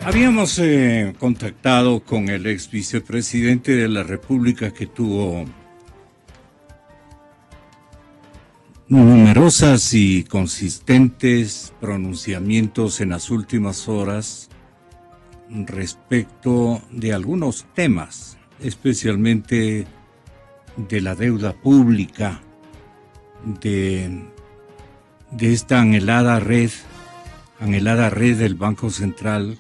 Habíamos contactado con el ex vicepresidente de la República que tuvo numerosas y consistentes pronunciamientos en las últimas horas respecto de algunos temas, especialmente de la deuda pública, de esta anhelada red del Banco Central,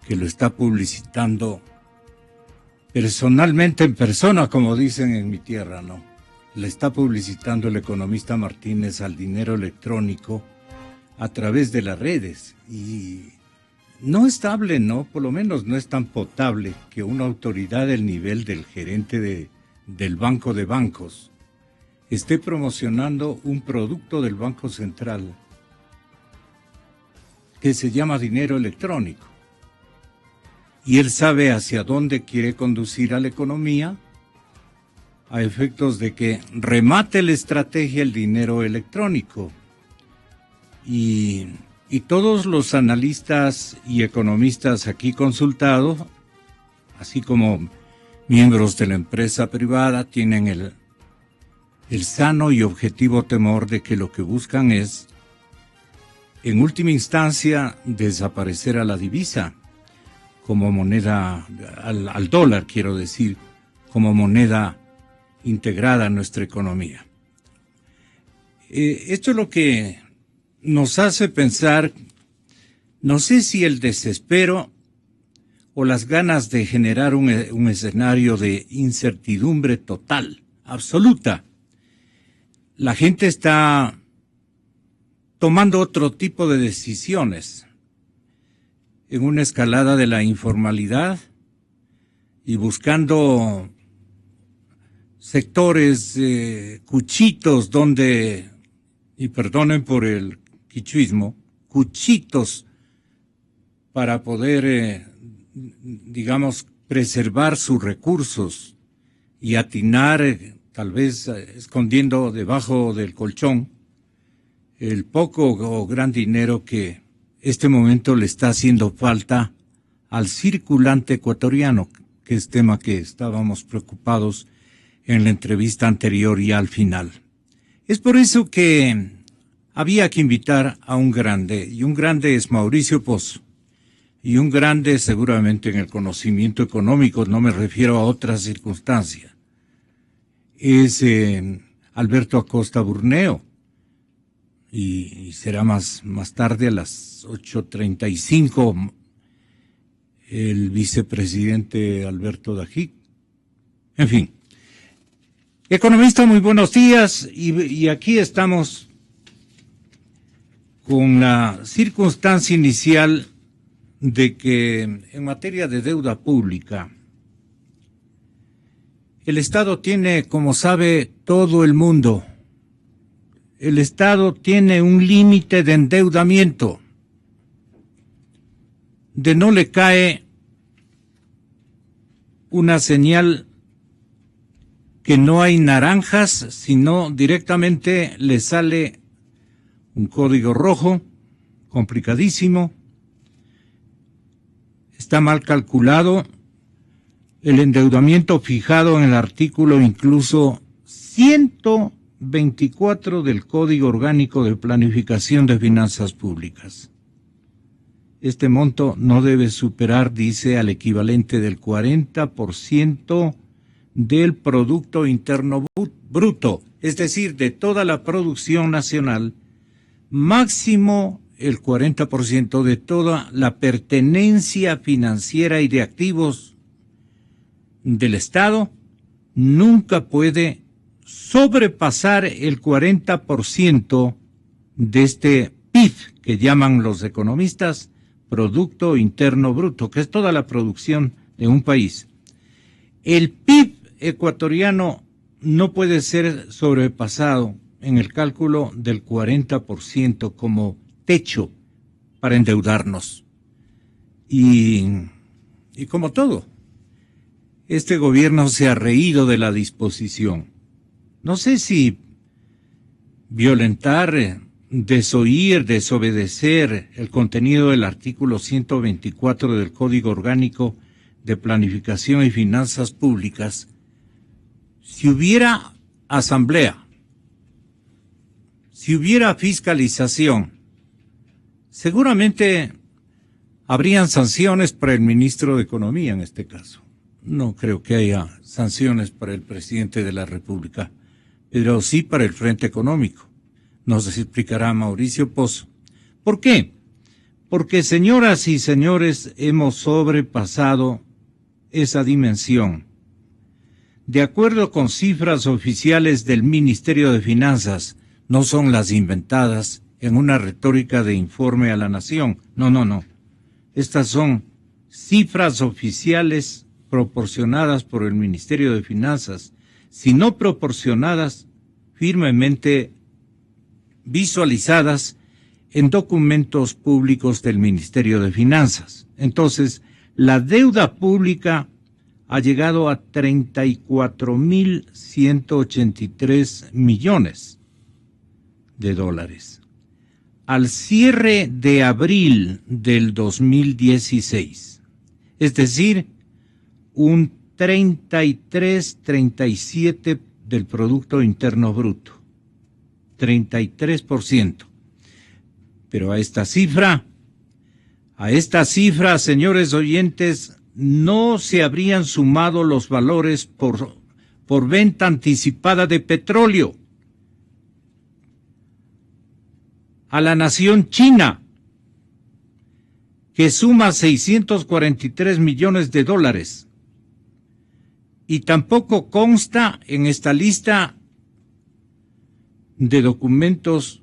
que lo está publicitando personalmente en persona, como dicen en mi tierra, ¿no? Le está publicitando el economista Martínez al dinero electrónico a través de las redes. Y no es estable, ¿no? Por lo menos no es tan potable que una autoridad del nivel del gerente del Banco de Bancos esté promocionando un producto del Banco Central que se llama dinero electrónico. Y él sabe hacia dónde quiere conducir a la economía a efectos de que remate la estrategia el dinero electrónico. Y todos los analistas y economistas aquí consultados, así como miembros de la empresa privada, tienen el sano y objetivo temor de que lo que buscan es, en última instancia, desaparecer a la divisa como moneda, al dólar, quiero decir, como moneda integrada a nuestra economía. Esto es lo que nos hace pensar, no sé si el desespero o las ganas de generar un escenario de incertidumbre total, absoluta. La gente está tomando otro tipo de decisiones en una escalada de la informalidad y buscando sectores, cuchitos donde, y perdonen por el quichuismo, cuchitos para poder, digamos, preservar sus recursos y atinar, tal vez escondiendo debajo del colchón, el poco o gran dinero que este momento le está haciendo falta al circulante ecuatoriano, que es tema que estábamos preocupados en la entrevista anterior y al final. Es por eso que había que invitar a un grande, y un grande es Mauricio Pozo, y un grande seguramente en el conocimiento económico, no me refiero a otras circunstancias, es Alberto Acosta Burneo, y será más tarde a las 8:35 el vicepresidente Alberto Dajic. En fin. Economista, muy buenos días, y aquí estamos con la circunstancia inicial de que en materia de deuda pública el Estado tiene, como sabe todo el mundo, el Estado tiene un límite de endeudamiento. De no le cae una señal que no hay naranjas, sino directamente le sale un código rojo, complicadísimo, está mal calculado, el endeudamiento fijado en el artículo incluso 124 del Código Orgánico de Planificación de Finanzas Públicas. Este monto no debe superar, dice, al equivalente del 40% del Producto Interno Bruto, es decir, de toda la producción nacional, máximo el 40% de toda la pertenencia financiera y de activos del Estado, nunca puede sobrepasar el 40% de este PIB, que llaman los economistas Producto Interno Bruto, que es toda la producción de un país. El PIB ecuatoriano no puede ser sobrepasado en el cálculo del 40% como techo para endeudarnos. Y como todo, este gobierno se ha reído de la disposición. No sé si violentar desoír, desobedecer el contenido del artículo 124 del Código Orgánico de Planificación y Finanzas Públicas, si hubiera asamblea, si hubiera fiscalización, seguramente habrían sanciones para el ministro de Economía en este caso. No creo que haya sanciones para el presidente de la República, pero sí para el Frente Económico. Nos explicará Mauricio Pozo. ¿Por qué? Porque, señoras y señores, hemos sobrepasado esa dimensión. De acuerdo con cifras oficiales del Ministerio de Finanzas, no son las inventadas en una retórica de informe a la nación. No. Estas son cifras oficiales proporcionadas por el Ministerio de Finanzas, si no proporcionadas, firmemente visualizadas en documentos públicos del Ministerio de Finanzas. Entonces, la deuda pública ha llegado a 34.183 millones de dólares. Al cierre de abril del 2016, es decir, un 37 del Producto Interno Bruto, 33%. Pero a esta cifra, señores oyentes, no se habrían sumado los valores por venta anticipada de petróleo a la nación China, que suma 643 millones de dólares. Y tampoco consta en esta lista de documentos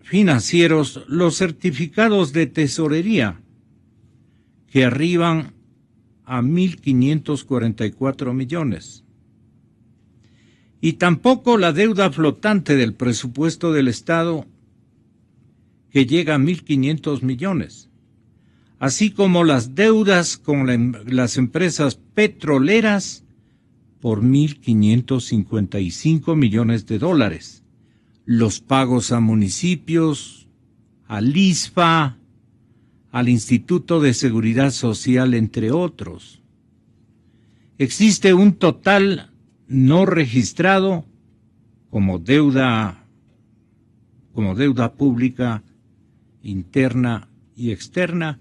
financieros los certificados de tesorería, que arriban a 1.544 millones. Y tampoco la deuda flotante del presupuesto del Estado, que llega a 1.500 millones, así como las deudas con las empresas petroleras por 1.555 millones de dólares, los pagos a municipios, al ISFA, al Instituto de Seguridad Social, entre otros. Existe un total no registrado como deuda pública interna y externa,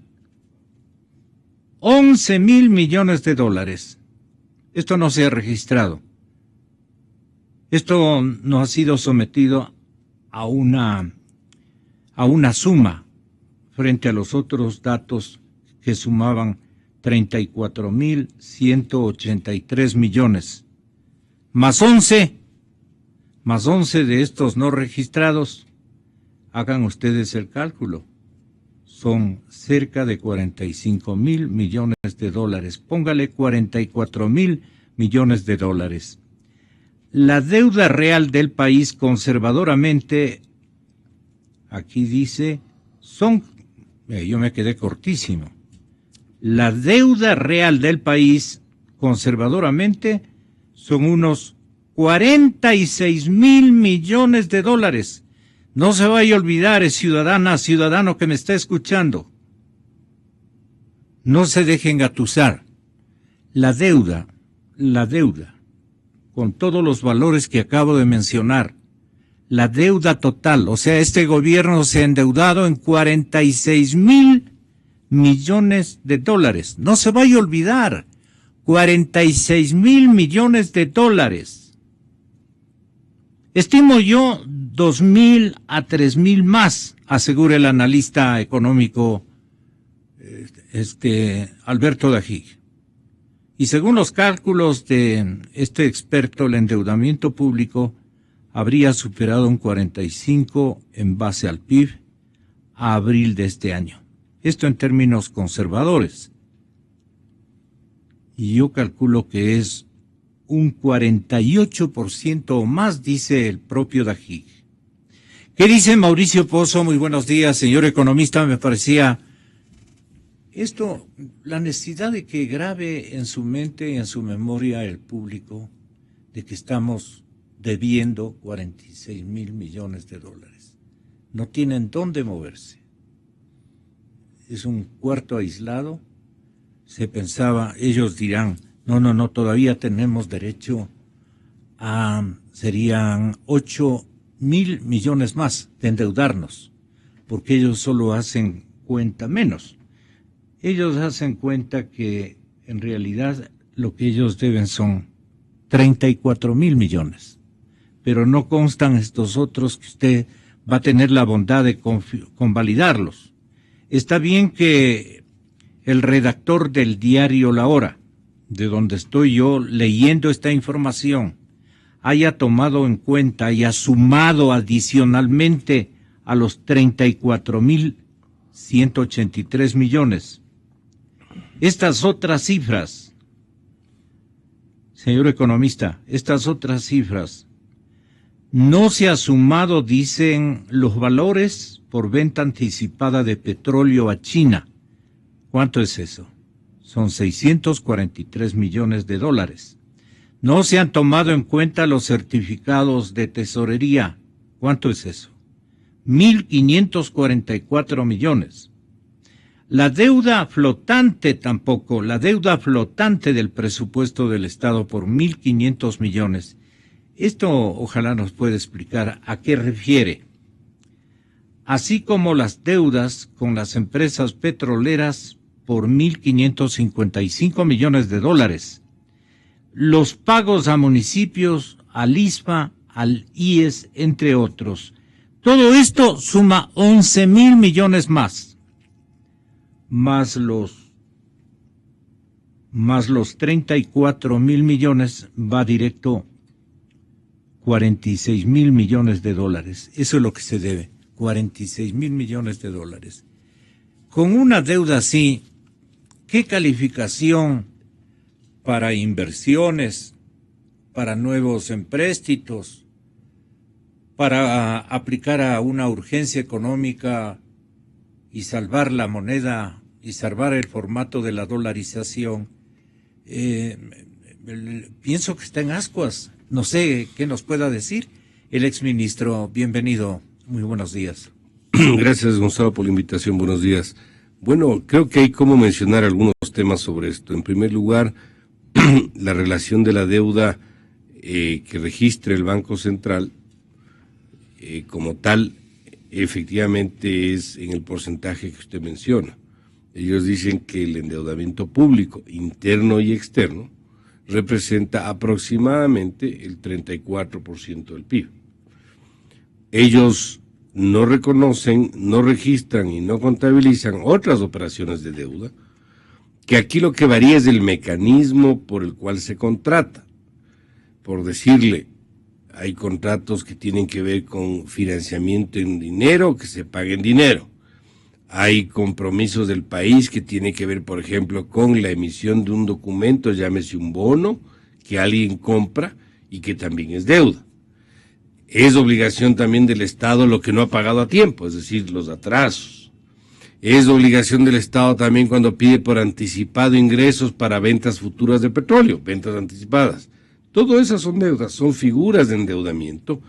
11.000 millones de dólares. Esto no se ha registrado. Esto no ha sido sometido a una suma frente a los otros datos que sumaban 34.183 millones, más 11 de estos no registrados. Hagan ustedes el cálculo. Son cerca de 45.000 millones de dólares. Póngale 44.000 millones de dólares. La deuda real del país conservadoramente, aquí dice, yo me quedé cortísimo. La deuda real del país conservadoramente son unos 46.000 millones de dólares. No se vaya a olvidar, ciudadano que me está escuchando. No se deje engatusar. La deuda, con todos los valores que acabo de mencionar, la deuda total, o sea, este gobierno se ha endeudado en 46.000 millones de dólares. No se vaya a olvidar, 46.000 millones de dólares. Estimo yo 2.000 a 3.000 más, asegura el analista económico Alberto Dajig. Y según los cálculos de este experto, el endeudamiento público habría superado un 45 en base al PIB a abril de este año. Esto en términos conservadores. Y yo calculo que es un 48% o más, dice el propio Dajig. ¿Qué dice Mauricio Pozo? Muy buenos días, señor economista. Me parecía esto, la necesidad de que grabe en su mente y en su memoria el público de que estamos debiendo 46.000 millones de dólares. no tienen dónde moverse. Es un cuarto aislado. Se pensaba, ellos dirán, no, todavía tenemos derecho a, serían 8.000 millones más de endeudarnos, porque ellos solo hacen cuenta menos. Ellos hacen cuenta que en realidad lo que ellos deben son 34.000 millones, pero no constan estos otros que usted va a tener la bondad de convalidarlos. Está bien que el redactor del diario La Hora, de donde estoy yo leyendo esta información, haya tomado en cuenta y ha sumado adicionalmente a los 34.183 millones. Estas otras cifras, señor economista, estas otras cifras, no se ha sumado, dicen, los valores por venta anticipada de petróleo a China. ¿Cuánto es eso? Son 643 millones de dólares. No se han tomado en cuenta los certificados de tesorería. ¿Cuánto es eso? 1.544 millones. La deuda flotante tampoco, la deuda flotante del presupuesto del Estado por 1.500 millones. Esto ojalá nos pueda explicar a qué refiere. Así como las deudas con las empresas petroleras por 1.555 millones de dólares. Los pagos a municipios, al ISPA, al IES, entre otros. Todo esto suma 11.000 millones más los 34.000 millones va directo 46.000 millones de dólares. Eso es lo que se debe, 46.000 millones de dólares. Con una deuda así, ¿qué calificación para inversiones, para nuevos empréstitos, para aplicar a una urgencia económica y salvar la moneda y salvar el formato de la dolarización? Pienso que está en ascuas. No sé qué nos pueda decir el exministro. Bienvenido, muy buenos días. Gracias, Gonzalo, por la invitación. Buenos días. Bueno, creo que hay como mencionar algunos temas sobre esto. En primer lugar, la relación de la deuda que registra el Banco Central como tal, efectivamente es en el porcentaje que usted menciona. Ellos dicen que el endeudamiento público, interno y externo, representa aproximadamente el 34% del PIB. Ellos no reconocen, no registran y no contabilizan otras operaciones de deuda, que aquí lo que varía es el mecanismo por el cual se contrata. Por decirle, hay contratos que tienen que ver con financiamiento en dinero, que se pague en dinero. Hay compromisos del país que tienen que ver, por ejemplo, con la emisión de un documento, llámese un bono, que alguien compra y que también es deuda. Es obligación también del Estado lo que no ha pagado a tiempo, es decir, los atrasos. Es obligación del Estado también cuando pide por anticipado ingresos para ventas futuras de petróleo, ventas anticipadas. Todo esas son deudas, son figuras de endeudamiento.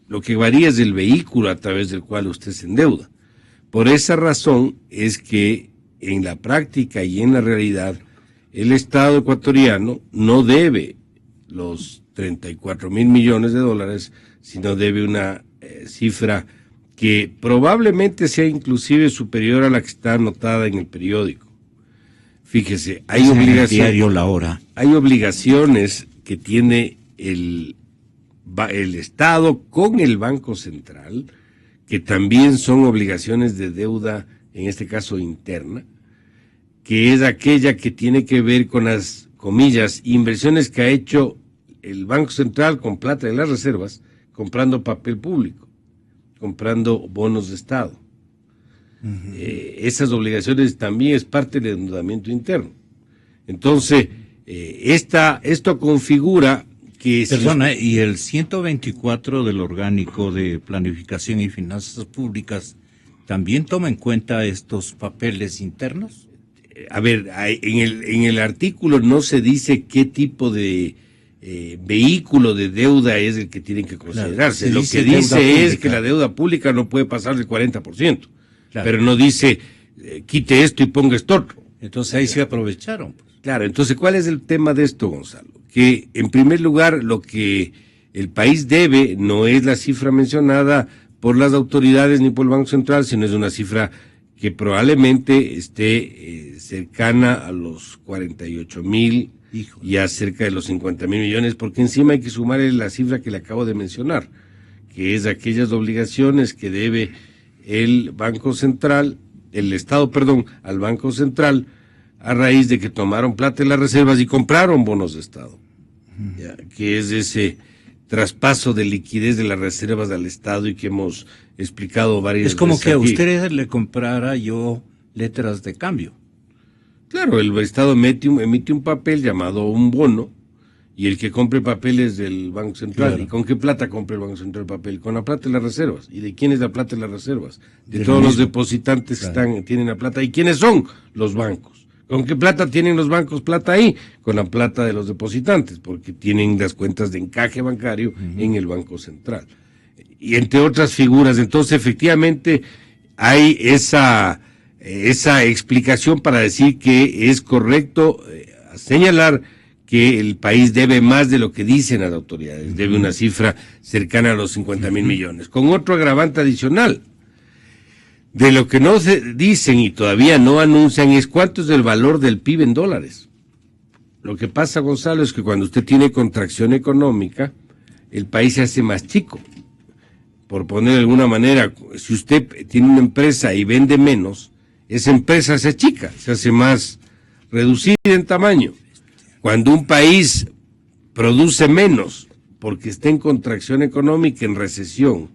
Lo que varía es el vehículo a través del cual usted se endeuda. Por esa razón es que en la práctica y en la realidad el Estado ecuatoriano no debe los 34.000 millones de dólares, sino debe una cifra que probablemente sea inclusive superior a la que está anotada en el periódico. Fíjese, hay obligaciones. Diario La Hora. Hay obligaciones que tiene el Estado con el Banco Central, que también son obligaciones de deuda, en este caso interna, que es aquella que tiene que ver con las, comillas, inversiones que ha hecho el Banco Central con plata de las reservas, comprando papel público, comprando bonos de Estado. Esas obligaciones también es parte del endeudamiento interno. Entonces, esto configura que... Perdona, y el 124 del Orgánico de Planificación y Finanzas Públicas también toma en cuenta estos papeles internos. A ver, en el artículo no se dice qué tipo de vehículo de deuda es el que tiene que considerarse. Claro, lo que dice es que la deuda pública no puede pasar del 40%, claro, pero no dice quite esto y ponga esto otro. Entonces ahí se aprovecharon. Pues. Claro, entonces ¿cuál es el tema de esto, Gonzalo? Que en primer lugar lo que el país debe no es la cifra mencionada por las autoridades ni por el Banco Central, sino es una cifra que probablemente esté cercana a los 48,000, ya cerca de los 50,000 millones, porque encima hay que sumarle la cifra que le acabo de mencionar, que es aquellas obligaciones que debe el Banco Central, el Estado, perdón, al Banco Central, a raíz de que tomaron plata en las reservas y compraron bonos de Estado, ya, que es ese traspaso de liquidez de las reservas al Estado y que hemos explicado varias veces. Es como que a aquí. usted le comprara yo letras de cambio. Claro, el Estado emite un papel llamado un bono, y el que compre papeles del Banco Central. Claro. ¿Y con qué plata compra el Banco Central el papel? Con la plata de las reservas. ¿Y de quién es la plata de las reservas? De todos los depositantes, claro, que tienen la plata. ¿Y quiénes son? Los bancos. ¿Con qué plata tienen los bancos plata ahí? Con la plata de los depositantes, porque tienen las cuentas de encaje bancario en el Banco Central. Y entre otras figuras. Entonces, efectivamente, hay esa explicación para decir que es correcto señalar que el país debe más de lo que dicen las autoridades, debe una cifra cercana a los 50,000 millones. Con otro agravante adicional, de lo que no se dicen y todavía no anuncian es cuánto es el valor del PIB en dólares. Lo que pasa, Gonzalo, es que cuando usted tiene contracción económica, el país se hace más chico. Por poner de alguna manera, si usted tiene una empresa y vende menos, esa empresa se achica, se hace más reducida en tamaño. Cuando un país produce menos porque está en contracción económica, en recesión,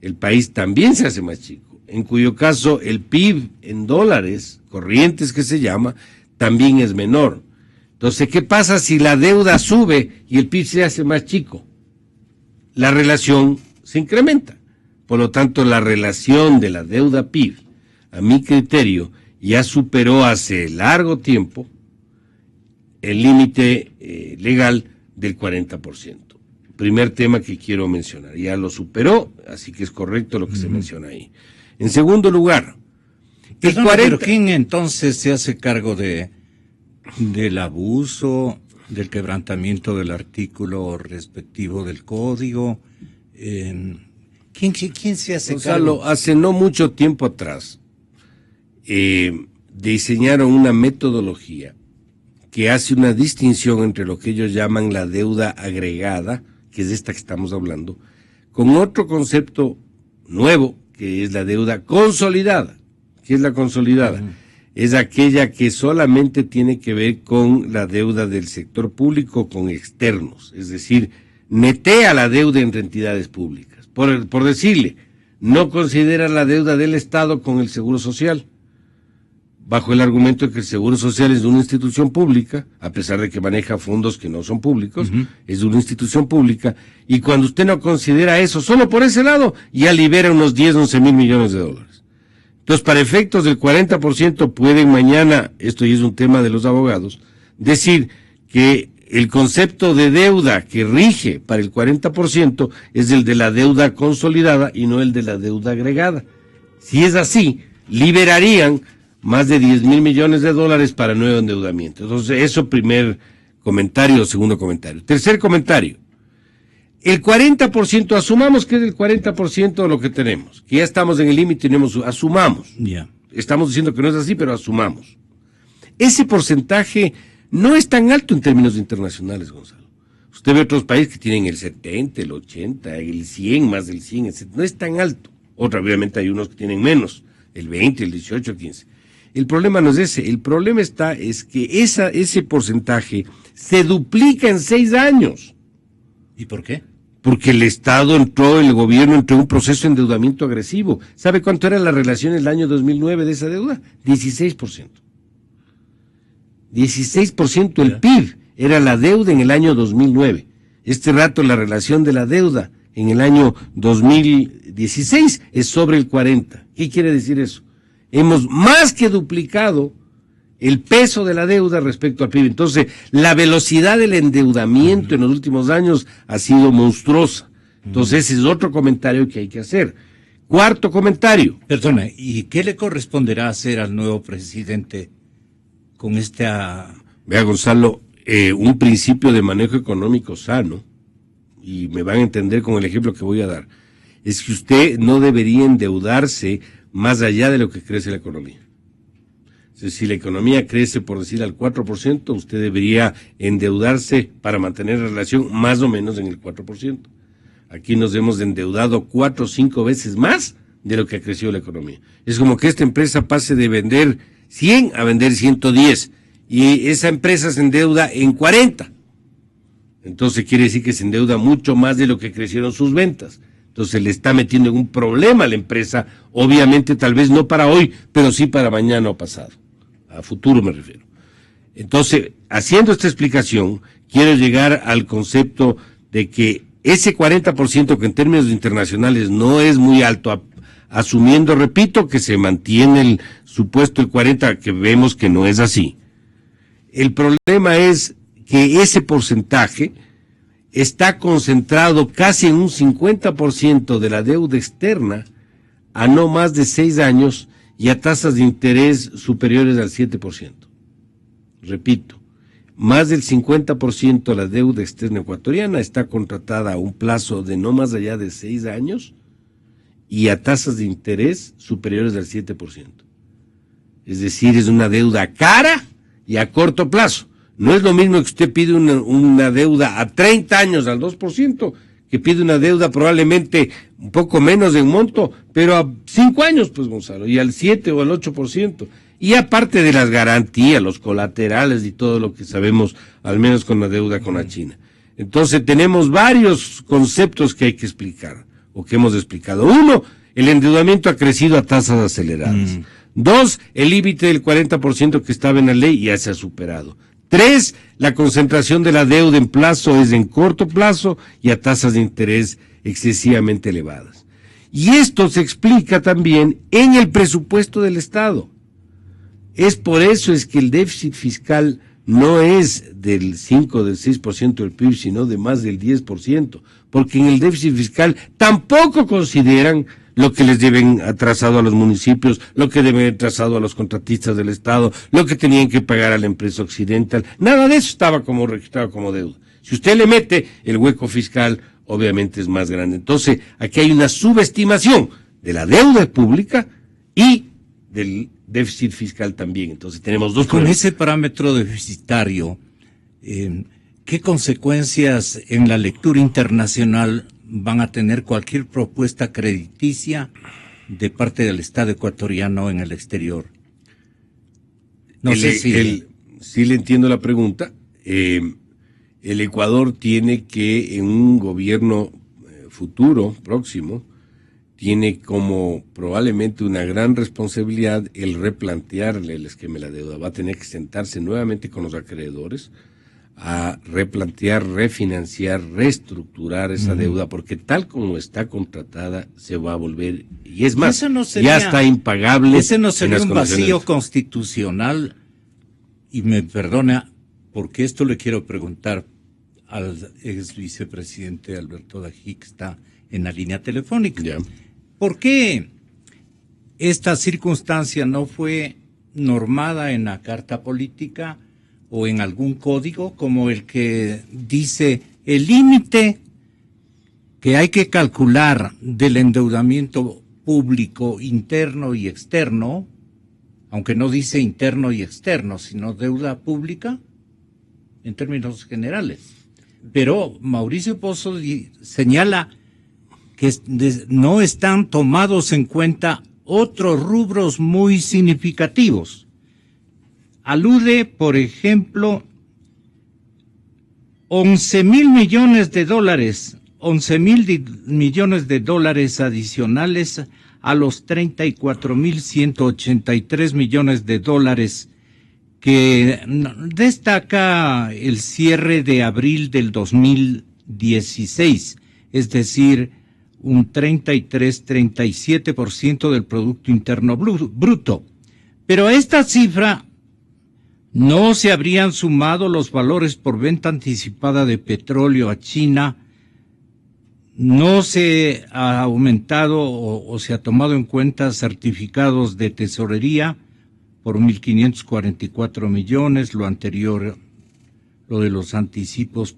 el país también se hace más chico, en cuyo caso el PIB en dólares, corrientes que se llama, también es menor. Entonces, ¿qué pasa si la deuda sube y el PIB se hace más chico? La relación se incrementa. Por lo tanto, la relación de la deuda PIB, a mi criterio, ya superó hace largo tiempo el límite legal del 40%. Primer tema que quiero mencionar. Ya lo superó, así que es correcto lo que se menciona ahí. En segundo lugar, ¿pero quién entonces se hace cargo del abuso, del quebrantamiento del artículo respectivo del código? ¿Quién se hace Gonzalo, cargo? hace no mucho tiempo atrás diseñaron una metodología que hace una distinción entre lo que ellos llaman la deuda agregada, que es esta que estamos hablando, con otro concepto nuevo, que es la deuda consolidada. ¿Qué es la consolidada? Es aquella que solamente tiene que ver con la deuda del sector público con externos, es decir, netea la deuda entre entidades públicas. Por decirle, no considera la deuda del Estado con el Seguro Social, bajo el argumento de que el Seguro Social es de una institución pública, a pesar de que maneja fondos que no son públicos, es de una institución pública, y cuando usted no considera eso, solo por ese lado, ya libera unos 10, 11 mil millones de dólares. Entonces, para efectos del 40%, pueden mañana, esto ya es un tema de los abogados, decir que el concepto de deuda que rige para el 40% es el de la deuda consolidada y no el de la deuda agregada. Si es así, liberarían más de 10 mil millones de dólares para nuevo endeudamiento. Entonces, eso primer comentario, segundo comentario. Tercer comentario, el 40%, asumamos que es el 40% de lo que tenemos, que ya estamos en el límite y asumamos. Yeah. Estamos diciendo que no es así, pero asumamos. Ese porcentaje no es tan alto en términos internacionales, Gonzalo. Usted ve otros países que tienen el 70, el 80, el 100, más del 100, etc. No es tan alto. Obviamente hay unos que tienen menos, el 20, el 18, el 15. El problema no es ese, el problema es que ese porcentaje se duplica en 6 años. ¿Y por qué? Porque el gobierno entró en un proceso de endeudamiento agresivo. ¿Sabe cuánto era la relación en el año 2009 de esa deuda? 16%. 16% el PIB era la deuda en el año 2009. Este rato la relación de la deuda en el año 2016 es sobre el 40%. ¿Qué quiere decir eso? Hemos más que duplicado el peso de la deuda respecto al PIB. Entonces, la velocidad del endeudamiento en los últimos años ha sido monstruosa. Entonces, ese es otro comentario que hay que hacer. Cuarto comentario. Perdona, ¿y qué le corresponderá hacer al nuevo presidente con esta... Vea, Gonzalo, un principio de manejo económico sano, y me van a entender con el ejemplo que voy a dar, es que usted no debería endeudarse más allá de lo que crece la economía. Si la economía crece, por decir, al 4%, usted debería endeudarse para mantener la relación más o menos en el 4%. Aquí nos hemos endeudado 4 o 5 veces más de lo que ha crecido la economía. Es como que esta empresa pase de vender 100 a vender 110, y esa empresa se endeuda en 40. Entonces quiere decir que se endeuda mucho más de lo que crecieron sus ventas. Entonces le está metiendo en un problema a la empresa, obviamente tal vez no para hoy, pero sí para mañana o pasado. A futuro me refiero. Entonces, haciendo esta explicación, quiero llegar al concepto de que ese 40% que en términos internacionales no es muy alto, asumiendo, repito, que se mantiene el supuesto el 40%, que vemos que no es así. El problema es que ese porcentaje está concentrado casi en un 50% de la deuda externa a no más de 6 años y a tasas de interés superiores al 7%. Repito, más del 50% de la deuda externa ecuatoriana está contratada a un plazo de no más allá de 6 años y a tasas de interés superiores al 7%. Es decir, es una deuda cara y a corto plazo. No es lo mismo que usted pide una deuda a 30 años al 2%, que pide una deuda probablemente un poco menos de monto, pero a 5 años, pues, Gonzalo, y al 7 o al 8%. Y aparte de las garantías, los colaterales y todo lo que sabemos, al menos con la deuda con la China. Entonces tenemos varios conceptos que hay que explicar, o que hemos explicado. Uno, el endeudamiento ha crecido a tasas aceleradas. 2, el límite del 40% que estaba en la ley ya se ha superado. 3, la concentración de la deuda en plazo es en corto plazo y a tasas de interés excesivamente elevadas. Y esto se explica también en el presupuesto del Estado. Es por eso es que el déficit fiscal no es del 5 o del 6% del PIB, sino de más del 10%, porque en el déficit fiscal tampoco consideran lo que les deben atrasado a los municipios, lo que deben atrasado a los contratistas del Estado, lo que tenían que pagar a la empresa occidental. Nada de eso estaba como registrado como deuda. Si usted le mete el hueco fiscal, obviamente es más grande. Entonces, aquí hay una subestimación de la deuda pública y del déficit fiscal también. Entonces, tenemos dos Con problemas. ese parámetro deficitario, ¿qué consecuencias en la lectura internacional van a tener cualquier propuesta crediticia de parte del Estado ecuatoriano en el exterior? No sé si... Sí le entiendo la pregunta. El Ecuador tiene que, en un gobierno futuro, próximo, tiene como probablemente una gran responsabilidad el replantearle el esquema de la deuda. Va a tener que sentarse nuevamente con los acreedores a replantear, refinanciar, reestructurar esa deuda, porque tal como está contratada se va a volver, y es más, ya está impagable. Ese no sería un vacío constitucional, y me perdona, porque esto le quiero preguntar al ex vicepresidente Alberto Dají, que está en la línea telefónica. Ya. ¿Por qué esta circunstancia no fue normada en la Carta Política o en algún código como el que dice el límite que hay que calcular del endeudamiento público interno y externo, aunque no dice interno y externo, sino deuda pública en términos generales? Pero Mauricio Pozo señala que no están tomados en cuenta otros rubros muy significativos. Alude, por ejemplo, 11,000 millones de dólares, 11,000 millones de dólares adicionales a los 34,183 millones de dólares que destaca el cierre de abril del 2016, es decir, un 37% del Producto Interno Bruto. Pero esta cifra no se habrían sumado los valores por venta anticipada de petróleo a China, no se ha aumentado o se ha tomado en cuenta certificados de tesorería por 1.544 millones, lo anterior, lo de los anticipos,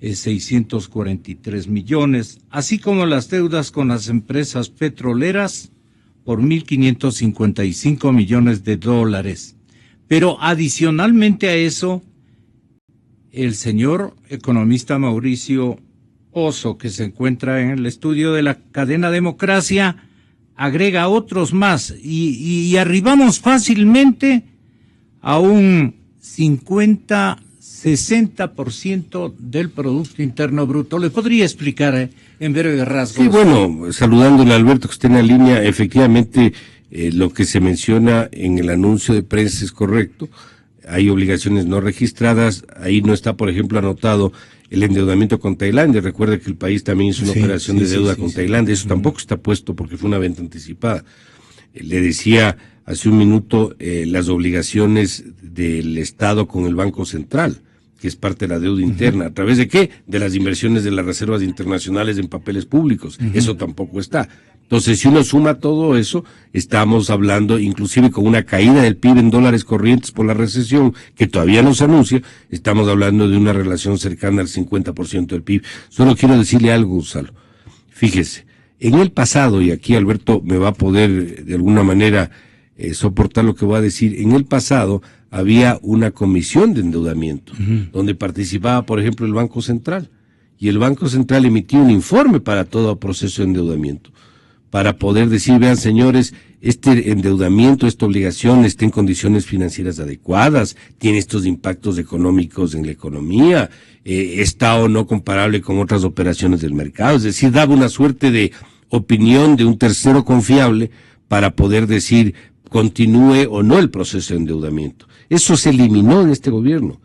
643 millones, así como las deudas con las empresas petroleras por 1.555 millones de dólares. Pero adicionalmente a eso, el señor economista Mauricio Oso, que se encuentra en el estudio de la cadena Democracia, agrega otros más y arribamos fácilmente a un 60% del Producto Interno Bruto. ¿Le podría explicar en breve rasgos? Sí, bueno, saludándole a Alberto que está en la línea, efectivamente lo que se menciona en el anuncio de prensa es correcto. Hay obligaciones no registradas, ahí no está, por ejemplo, anotado el endeudamiento con Tailandia. Recuerde que el país también hizo una operación de deuda con Tailandia, eso tampoco está puesto porque fue una venta anticipada. Le decía hace un minuto las obligaciones del Estado con el Banco Central, que es parte de la deuda interna. ¿A través de qué? De las inversiones de las reservas internacionales en papeles públicos. Eso tampoco está. Entonces, si uno suma todo eso, estamos hablando, inclusive con una caída del PIB en dólares corrientes por la recesión, que todavía no se anuncia, estamos hablando de una relación cercana al 50% del PIB. Solo quiero decirle algo, Gonzalo. Fíjese, en el pasado, y aquí Alberto me va a poder de alguna manera soportar lo que voy a decir, en el pasado había una comisión de endeudamiento, donde participaba, por ejemplo, el Banco Central, y el Banco Central emitía un informe para todo proceso de endeudamiento, para poder decir, vean señores, este endeudamiento, esta obligación está en condiciones financieras adecuadas, tiene estos impactos económicos en la economía, está o no comparable con otras operaciones del mercado, es decir, daba una suerte de opinión de un tercero confiable para poder decir continúe o no el proceso de endeudamiento. Eso se eliminó en este gobierno.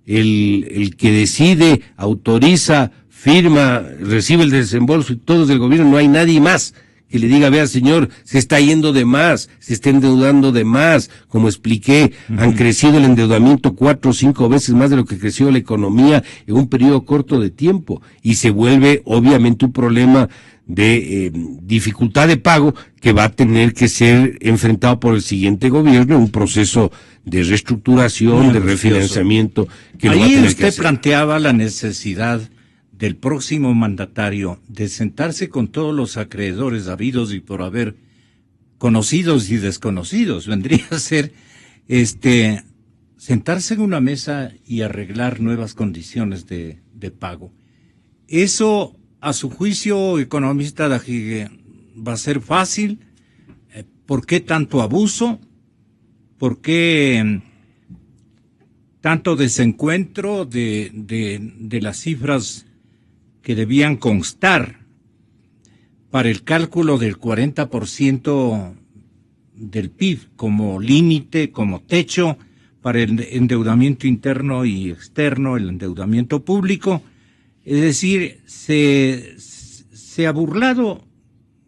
El que decide, autoriza, firma, recibe el desembolso y todo es del gobierno, no hay nadie más que le diga, vea señor, se está yendo de más, se está endeudando de más, como expliqué, han crecido el endeudamiento 4 o 5 veces más de lo que creció la economía en un periodo corto de tiempo, y se vuelve obviamente un problema de dificultad de pago que va a tener que ser enfrentado por el siguiente gobierno, un proceso de reestructuración, de refinanciamiento. Que ahí lo va a tener usted que hacer. planteaba la necesidad del próximo mandatario de sentarse con todos los acreedores habidos y por haber, conocidos y desconocidos, vendría a ser sentarse en una mesa y arreglar nuevas condiciones de pago. Eso, a su juicio, economista Dajigue, va a ser fácil. ¿Por qué tanto abuso? ¿Por qué tanto desencuentro de las cifras que debían constar para el cálculo del 40% del PIB como límite, como techo para el endeudamiento interno y externo, el endeudamiento público? Es decir, se ha burlado,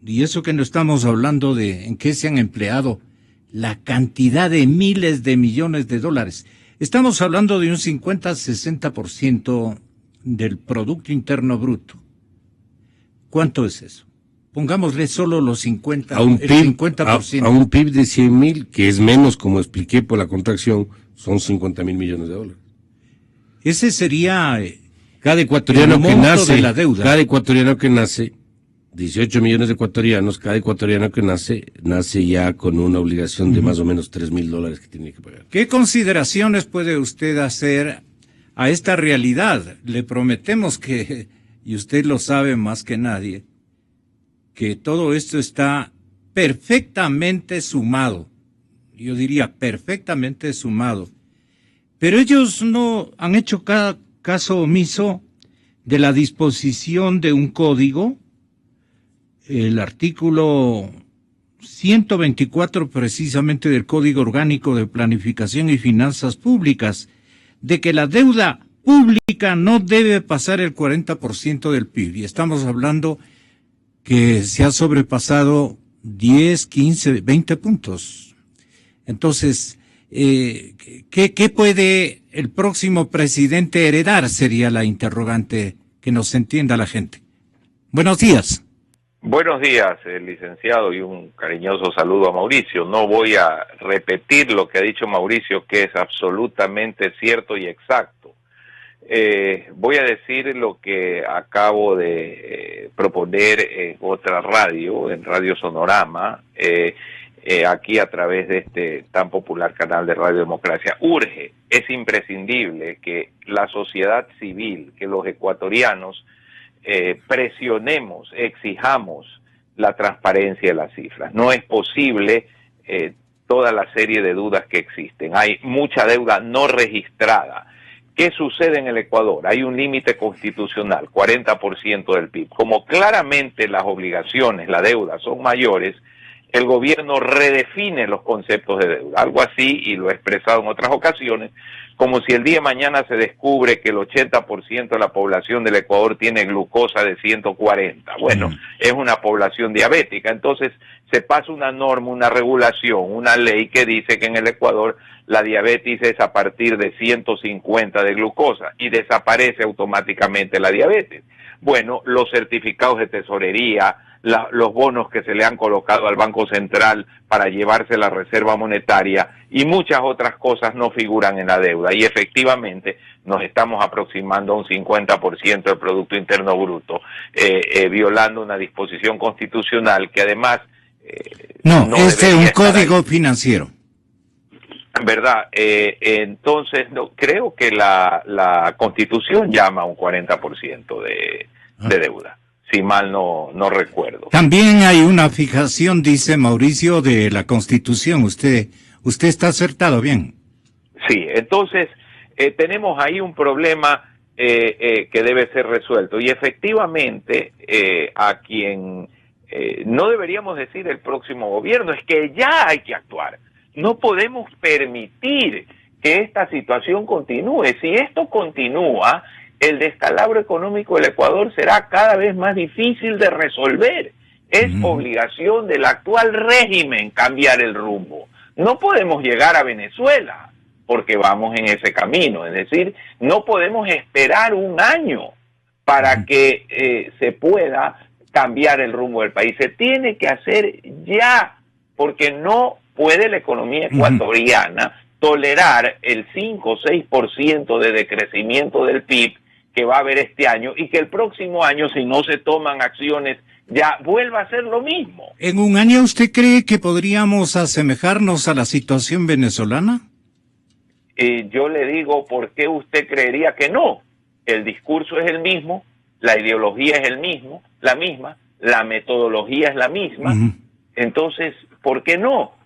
y eso que no estamos hablando de en qué se han empleado la cantidad de miles de millones de dólares. Estamos hablando de un 50-60% del Producto Interno Bruto. ¿Cuánto es eso? Pongámosle solo los 50%. A un PIB de 100.000, que es menos, como expliqué, por la contracción, son 50.000 millones de dólares. Ese sería cada ecuatoriano que nace, de la deuda. Cada ecuatoriano que nace, 18 millones de ecuatorianos, cada ecuatoriano que nace ya con una obligación de más o menos $3,000 que tiene que pagar. ¿Qué consideraciones puede usted hacer a esta realidad? Le prometemos que, y usted lo sabe más que nadie, que todo esto está perfectamente sumado. Yo diría perfectamente sumado. Pero ellos no han hecho caso omiso de la disposición de un código, el artículo 124 precisamente del Código Orgánico de Planificación y Finanzas Públicas, de que la deuda pública no debe pasar el 40% del PIB. Y estamos hablando que se ha sobrepasado 10, 15, 20 puntos. Entonces, ¿qué puede el próximo presidente heredar? Sería la interrogante, que nos entienda la gente. Buenos días. Buenos días, licenciado, y un cariñoso saludo a Mauricio. No voy a repetir lo que ha dicho Mauricio, que es absolutamente cierto y exacto. Voy a decir lo que acabo de proponer en otra radio, en Radio Sonorama, aquí a través de este tan popular canal de Radio Democracia. Urge, es imprescindible que la sociedad civil, que los ecuatorianos presionemos, exijamos la transparencia de las cifras. No es posible toda la serie de dudas que existen. Hay mucha deuda no registrada. ¿Qué sucede en el Ecuador? Hay un límite constitucional, 40% del PIB. Como claramente las obligaciones, la deuda son mayores, el gobierno redefine los conceptos de deuda. Algo así, y lo he expresado en otras ocasiones, como si el día de mañana se descubre que el 80% de la población del Ecuador tiene glucosa de 140. Bueno, es una población diabética. Entonces se pasa una norma, una regulación, una ley que dice que en el Ecuador la diabetes es a partir de 150 de glucosa y desaparece automáticamente la diabetes. Bueno, los certificados de tesorería, los bonos que se le han colocado al Banco Central para llevarse la reserva monetaria y muchas otras cosas no figuran en la deuda, y efectivamente nos estamos aproximando a un 50% del Producto Interno Bruto, violando una disposición constitucional que además no es un código financiero. ¿Verdad? Entonces, creo que la Constitución llama a un 40% de deuda, si mal no recuerdo. También hay una fijación, dice Mauricio, de la Constitución. Usted está acertado, bien. Sí, entonces tenemos ahí un problema que debe ser resuelto. Y efectivamente, a quien no deberíamos decir el próximo gobierno, es que ya hay que actuar. No podemos permitir que esta situación continúe. Si esto continúa, el descalabro económico del Ecuador será cada vez más difícil de resolver. Es obligación del actual régimen cambiar el rumbo. No podemos llegar a Venezuela porque vamos en ese camino. Es decir, no podemos esperar un año para que se pueda cambiar el rumbo del país. Se tiene que hacer ya, porque no puede la economía ecuatoriana tolerar el 5 o 6% de decrecimiento del PIB que va a haber este año, y que el próximo año, si no se toman acciones, ya vuelva a ser lo mismo. ¿En un año usted cree que podríamos asemejarnos a la situación venezolana? Yo le digo, ¿por qué usted creería que no? El discurso es el mismo, la ideología es la misma, la metodología es la misma. Entonces, ¿por qué no?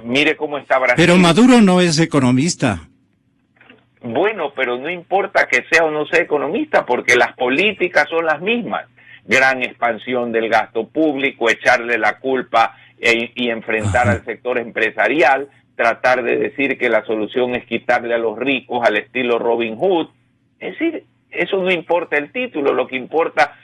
Mire cómo está Brasil. Pero Maduro no es economista. Bueno, pero no importa que sea o no sea economista, porque las políticas son las mismas. Gran expansión del gasto público, echarle la culpa y enfrentar al sector empresarial, tratar de decir que la solución es quitarle a los ricos al estilo Robin Hood. Es decir, eso no importa el título, lo que importa,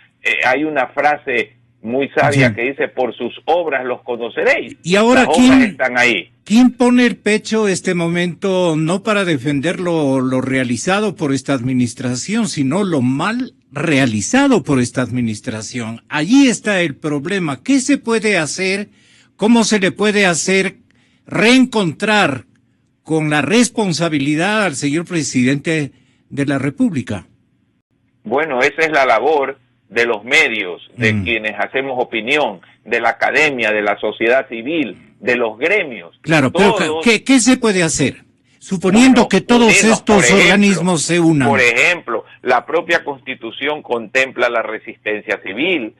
hay una frase muy sabia que dice, por sus obras los conoceréis. Y ahora, las obras están ahí. ¿Quién pone el pecho este momento no para defender lo realizado por esta administración, sino lo mal realizado por esta administración? Allí está el problema. ¿Qué se puede hacer? ¿Cómo se le puede hacer reencontrar con la responsabilidad al señor presidente de la República? Bueno, esa es la labor de los medios, de quienes hacemos opinión, de la academia, de la sociedad civil, de los gremios. Claro, todos, pero ¿qué se puede hacer? Suponiendo que todos estos organismos se unan. Por ejemplo, la propia Constitución contempla la resistencia civil.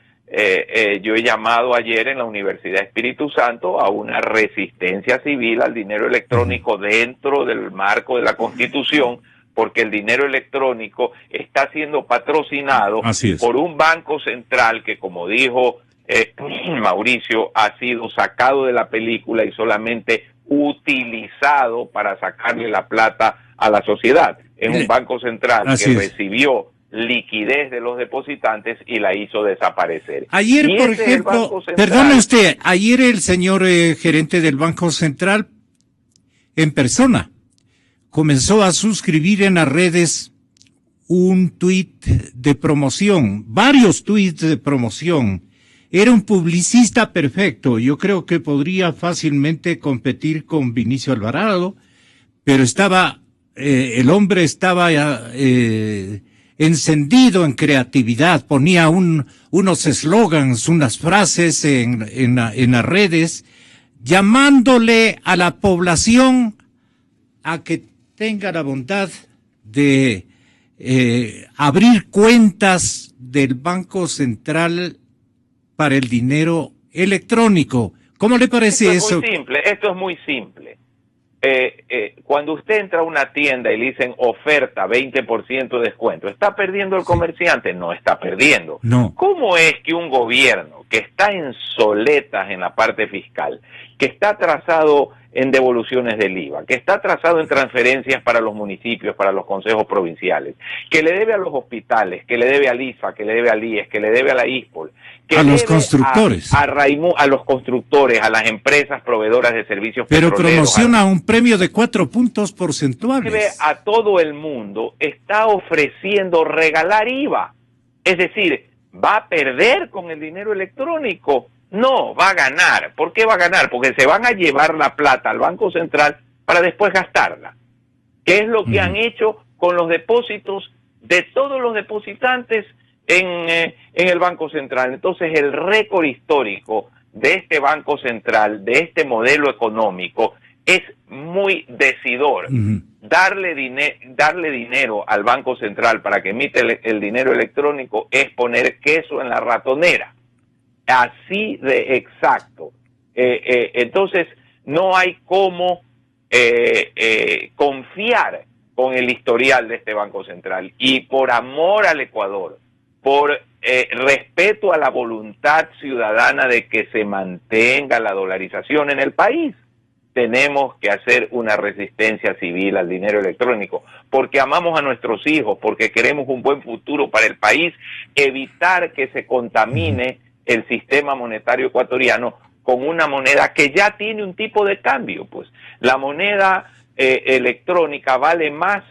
Yo he llamado ayer en la Universidad Espíritu Santo a una resistencia civil al dinero electrónico dentro del marco de la Constitución, porque el dinero electrónico está siendo patrocinado por un banco central que, como dijo Mauricio, ha sido sacado de la película y solamente utilizado para sacarle la plata a la sociedad. Es un banco central que recibió liquidez de los depositantes y la hizo desaparecer. Ayer, por ejemplo, perdone usted, ayer el señor gerente del Banco Central en persona. Comenzó a suscribir en las redes un tuit de promoción, varios tuits de promoción. Era un publicista perfecto. Yo creo que podría fácilmente competir con Vinicio Alvarado, pero el hombre estaba encendido en creatividad. Ponía unos eslogans, unas frases en las redes, llamándole a la población a que tenga la bondad de abrir cuentas del Banco Central para el dinero electrónico. ¿Cómo le parece eso? Esto es muy simple. Cuando usted entra a una tienda y le dicen oferta 20% de descuento, ¿está perdiendo el comerciante? No está perdiendo. No. ¿Cómo es que un gobierno que está en soletas en la parte fiscal, que está atrasado en devoluciones del IVA, que está atrasado en transferencias para los municipios, para los consejos provinciales, que le debe a los hospitales, que le debe al IFA, que le debe al IES, que le debe a la ISPOL, que a los constructores, a los constructores, a las empresas proveedoras de servicios pero petroleros, promociona un premio de 4 puntos porcentuales? Debe a todo el mundo, está ofreciendo regalar IVA, es decir, ¿va a perder con el dinero electrónico? No, va a ganar. ¿Por qué va a ganar? Porque se van a llevar la plata al Banco Central para después gastarla. ¿Qué es lo que han hecho con los depósitos de todos los depositantes en el Banco Central? Entonces, el récord histórico de este Banco Central, de este modelo económico, es muy decidor. Darle dinero al Banco Central para que emite el dinero electrónico es poner queso en la ratonera. Así de exacto. Entonces, no hay cómo confiar con el historial de este Banco Central. Y por amor al Ecuador, por respeto a la voluntad ciudadana de que se mantenga la dolarización en el país, tenemos que hacer una resistencia civil al dinero electrónico, porque amamos a nuestros hijos, porque queremos un buen futuro para el país, evitar que se contamine el sistema monetario ecuatoriano con una moneda que ya tiene un tipo de cambio. Pues la moneda electrónica vale más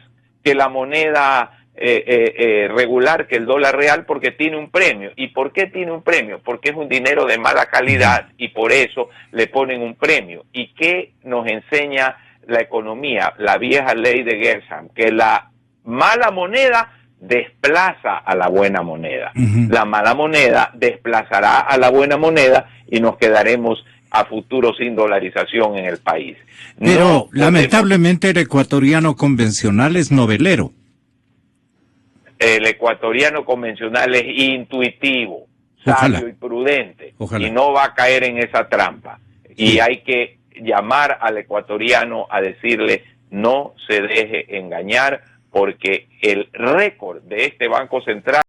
que la moneda regular, que el dólar real, porque tiene un premio. ¿Y por qué tiene un premio? Porque es un dinero de mala calidad y por eso le ponen un premio. ¿Y qué nos enseña la economía? La vieja ley de Gersham, que la mala moneda desplaza a la buena moneda. La mala moneda desplazará a la buena moneda y nos quedaremos a futuro sin dolarización en el país. Pero lamentablemente el ecuatoriano convencional es novelero. El ecuatoriano convencional es intuitivo, sabio y prudente. Y no va a caer en esa trampa. Y hay que llamar al ecuatoriano a decirle no se deje engañar, porque el récord de este Banco Central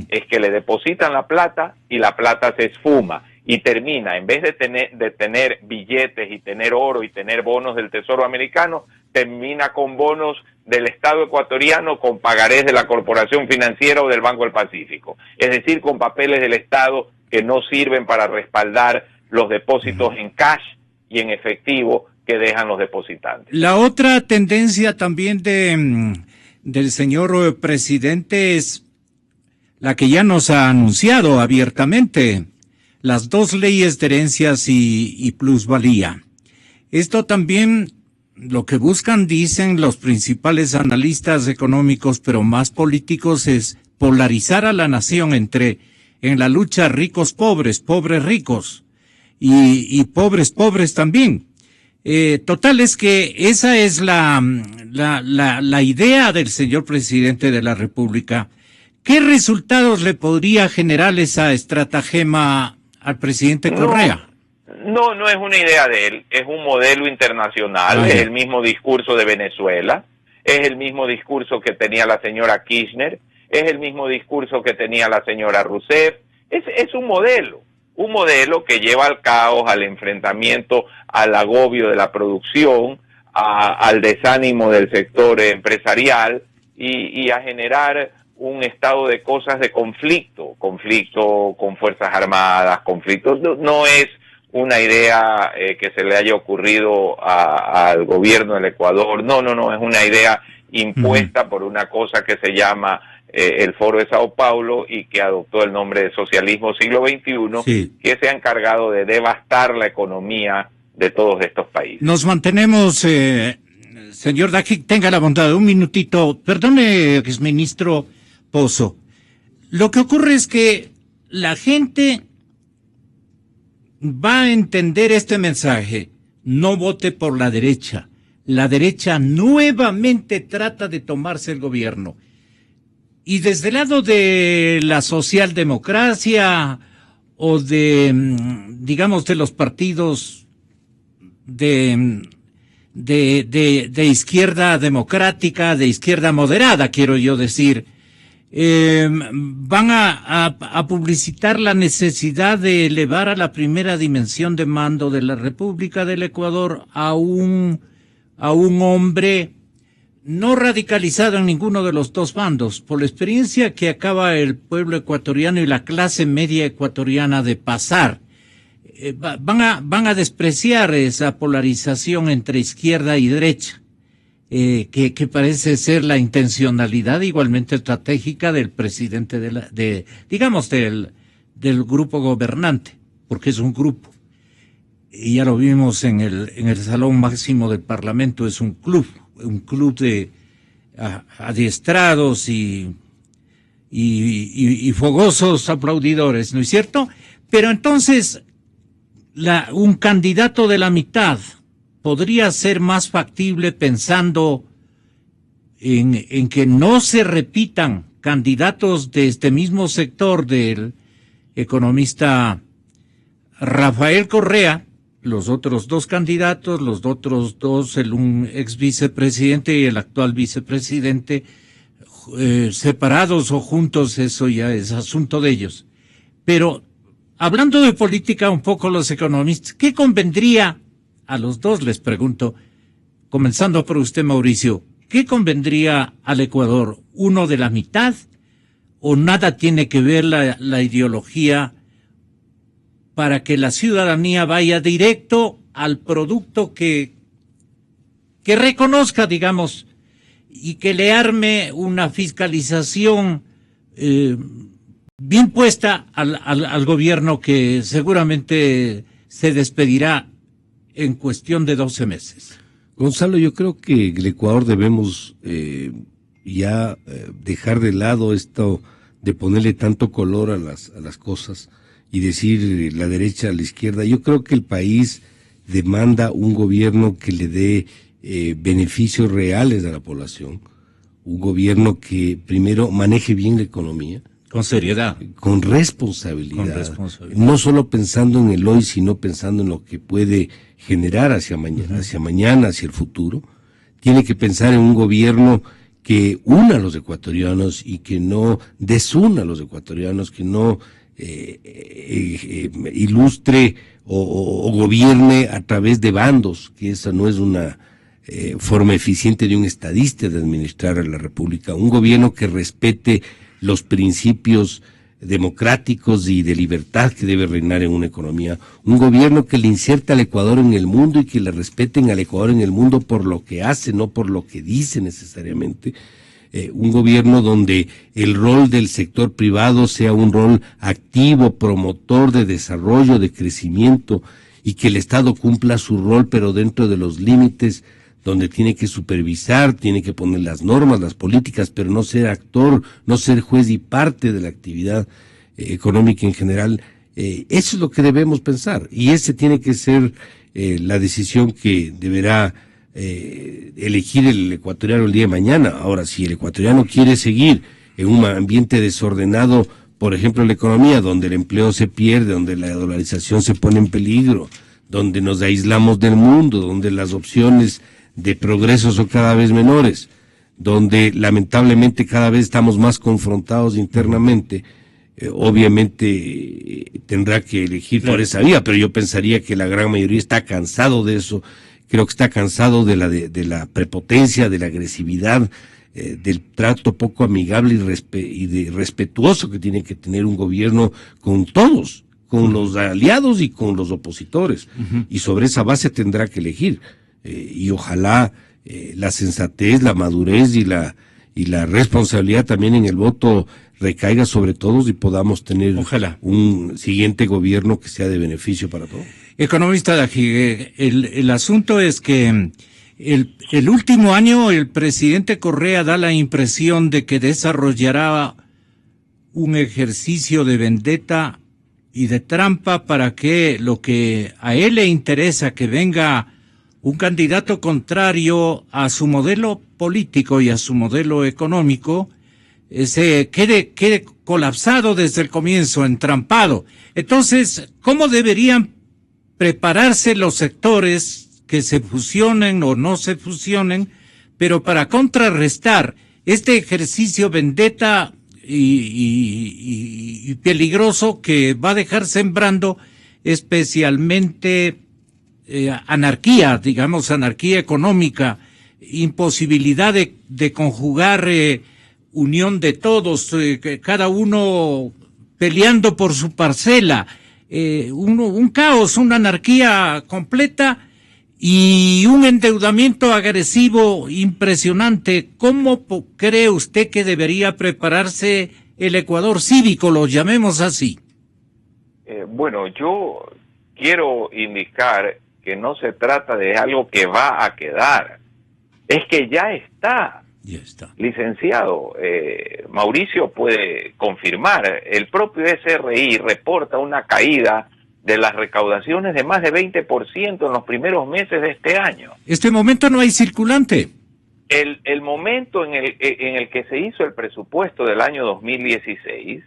es que le depositan la plata y la plata se esfuma y termina, en vez de tener billetes y tener oro y tener bonos del Tesoro americano, termina con bonos del Estado ecuatoriano, con pagarés de la Corporación Financiera o del Banco del Pacífico. Es decir, con papeles del Estado que no sirven para respaldar los depósitos en cash y en efectivo que dejan los depositantes. La otra tendencia también del señor presidente es la que ya nos ha anunciado abiertamente, las 2 leyes de herencias y plusvalía. Esto también lo que buscan, dicen los principales analistas económicos, pero más políticos, es polarizar a la nación en la lucha ricos-pobres, pobres-ricos y pobres-pobres también. Total es que esa es la idea del señor presidente de la República. ¿Qué resultados le podría generar esa estratagema al presidente Correa? No es una idea de él, es un modelo internacional, es el mismo discurso de Venezuela, es el mismo discurso que tenía la señora Kirchner, es el mismo discurso que tenía la señora Rousseff, es un modelo que lleva al caos, al enfrentamiento, al agobio de la producción, al desánimo del sector empresarial y a generar un estado de cosas de conflicto con Fuerzas Armadas, conflictos. No es una idea que se le haya ocurrido al gobierno del Ecuador. No, es una idea impuesta por una cosa que se llama el Foro de Sao Paulo y que adoptó el nombre de Socialismo Siglo XXI, sí, que se ha encargado de devastar la economía de todos estos países. Nos mantenemos, señor Dajic, tenga la bondad de un minutito. Perdone, exministro Pozo. Lo que ocurre es que la gente va a entender este mensaje. No vote por la derecha. La derecha nuevamente trata de tomarse el gobierno. Y desde el lado de la socialdemocracia o de, digamos, de los partidos de izquierda democrática, de izquierda moderada, quiero yo decir, van a publicitar la necesidad de elevar a la primera dimensión de mando de la República del Ecuador a un hombre no radicalizado en ninguno de los dos bandos, por la experiencia que acaba el pueblo ecuatoriano y la clase media ecuatoriana de pasar. Van a despreciar esa polarización entre izquierda y derecha, que parece ser la intencionalidad igualmente estratégica del presidente del grupo gobernante, porque es un grupo. Y ya lo vimos en el salón máximo del Parlamento, es un club de adiestrados y fogosos aplaudidores, ¿no es cierto? Pero entonces, un candidato de la mitad podría ser más factible pensando en que no se repitan candidatos de este mismo sector del economista Rafael Correa, los otros dos candidatos, los otros dos, un ex vicepresidente y el actual vicepresidente, separados o juntos, eso ya es asunto de ellos. Pero, hablando de política un poco los economistas, ¿qué convendría a los dos, les pregunto, comenzando por usted, Mauricio, ¿qué convendría al Ecuador? ¿Uno de la mitad? ¿O nada tiene que ver la ideología para que la ciudadanía vaya directo al producto que reconozca, digamos, y que le arme una fiscalización bien puesta al gobierno que seguramente se despedirá en cuestión de 12 meses? Gonzalo, yo creo que el Ecuador debemos dejar de lado esto de ponerle tanto color a las cosas y decir la derecha a la izquierda. Yo creo que el país demanda un gobierno que le dé beneficios reales a la población, un gobierno que primero maneje bien la economía. Con seriedad. Con responsabilidad. No solo pensando en el hoy, sino pensando en lo que puede generar hacia mañana, hacia el futuro. Tiene que pensar en un gobierno que una a los ecuatorianos y que no desuna a los ecuatorianos, que no ilustre o gobierne a través de bandos, que esa no es una forma eficiente de un estadista de administrar a la República. Un gobierno que respete los principios democráticos y de libertad que debe reinar en una economía. Un gobierno que le inserta al Ecuador en el mundo y que le respeten al Ecuador en el mundo por lo que hace, no por lo que dice necesariamente. Un gobierno donde el rol del sector privado sea un rol activo, promotor de desarrollo, de crecimiento, y que el Estado cumpla su rol, pero dentro de los límites donde tiene que supervisar, tiene que poner las normas, las políticas, pero no ser actor, no ser juez y parte de la actividad económica en general. Eso es lo que debemos pensar, y ese tiene que ser la decisión que deberá elegir el ecuatoriano el día de mañana. Ahora, si el ecuatoriano quiere seguir en un ambiente desordenado, por ejemplo, la economía, donde el empleo se pierde, donde la dolarización se pone en peligro, donde nos aislamos del mundo, donde las opciones de progreso son cada vez menores, donde lamentablemente cada vez estamos más confrontados internamente, obviamente tendrá que elegir por esa vía, pero yo pensaría que la gran mayoría está cansado de eso. Creo que está cansado de la prepotencia, de la agresividad, del trato poco amigable y respetuoso que tiene que tener un gobierno con todos, con los aliados y con los opositores. Y sobre esa base tendrá que elegir. Y ojalá la sensatez, la madurez y la responsabilidad también en el voto recaiga sobre todos y podamos tener un siguiente gobierno que sea de beneficio para todos. Economista Dajigue, el asunto es que el último año el presidente Correa da la impresión de que desarrollará un ejercicio de vendetta y de trampa para que lo que a él le interesa, que venga un candidato contrario a su modelo político y a su modelo económico, se quede colapsado desde el comienzo, entrampado. Entonces, ¿cómo deberían prepararse los sectores que se fusionen o no se fusionen, pero para contrarrestar este ejercicio vendetta y peligroso que va a dejar sembrando especialmente anarquía, digamos anarquía económica, imposibilidad de conjugar unión de todos, cada uno peleando por su parcela, un caos, una anarquía completa y un endeudamiento agresivo impresionante. ¿Cómo cree usted que debería prepararse el Ecuador cívico, lo llamemos así? Bueno, yo quiero indicar que no se trata de algo que va a quedar, es que ya está. Ya está. Licenciado, Mauricio puede confirmar, el propio SRI reporta una caída de las recaudaciones de más de 20% en los primeros meses de este año. Este momento no hay circulante. El momento en el que se hizo el presupuesto del año 2016,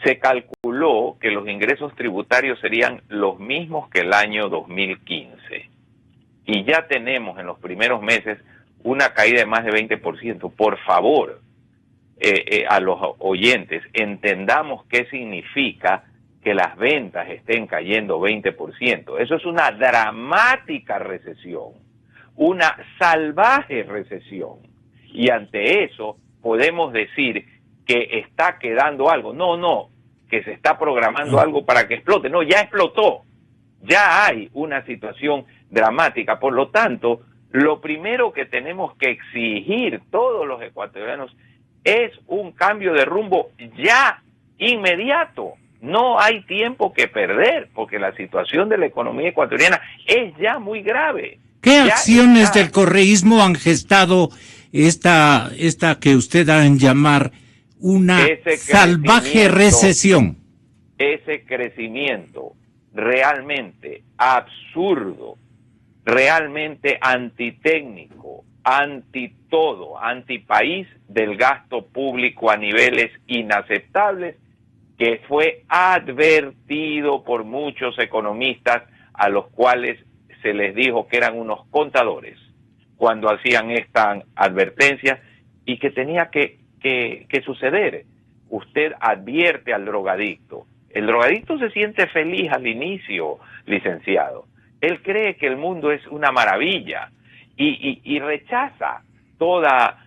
se calculó que los ingresos tributarios serían los mismos que el año 2015. Y ya tenemos en los primeros meses una caída de más de 20%. Por favor, a los oyentes, entendamos qué significa que las ventas estén cayendo 20%. Eso es una dramática recesión, una salvaje recesión. Y ante eso podemos decir que está quedando algo. No, que se está programando algo para que explote. No, ya explotó. Ya hay una situación dramática. Por lo tanto, lo primero que tenemos que exigir todos los ecuatorianos es un cambio de rumbo ya, inmediato. No hay tiempo que perder, porque la situación de la economía ecuatoriana es ya muy grave. ¿Qué acciones del correísmo han gestado esta que usted da en llamar una salvaje recesión? Ese crecimiento realmente absurdo, realmente antitécnico, anti todo, antipaís del gasto público a niveles inaceptables, que fue advertido por muchos economistas a los cuales se les dijo que eran unos contadores cuando hacían esta advertencia y que tenía que suceder. Usted advierte al drogadicto. El drogadicto se siente feliz al inicio, licenciado. Él cree que el mundo es una maravilla y rechaza toda